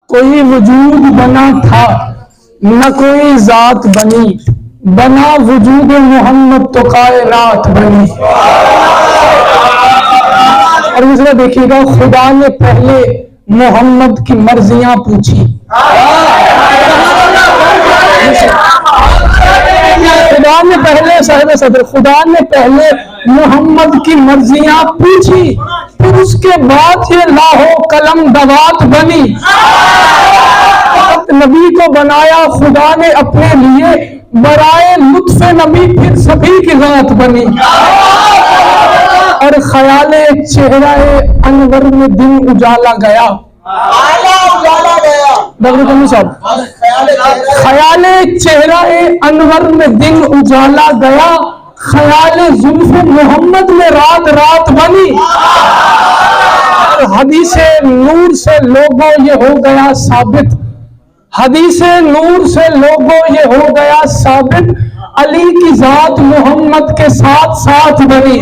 کوئی وجود بنا تھا نہ کوئی ذات بنی، بنا وجود محمد تو کائنات بنی۔ اور دوسرا دیکھیے گا، خدا نے پہلے محمد کی مرضیاں پوچھی، خدا نے پہلے صاحب صدر، خدا نے پہلے محمد کی مرضیاں پوچھی، پھر اس کے بعد یہ لاہو قلم دوات بنی۔ نبی کو بنایا خدا نے اپنے لیے، برائے لطف نبی پھر سبھی کی ذات بنی۔ اور خیال چہرہ انور میں دن اجالا گیا، خیال چہرہ انور میں دن اجالا گیا، خیال زلف محمد میں رات رات بنی۔ اور حدیث نور سے لوگوں یہ ہو گیا ثابت، حدیث نور سے لوگوں یہ ہو گیا ثابت، علی کی ذات محمد کے ساتھ ساتھ بنی۔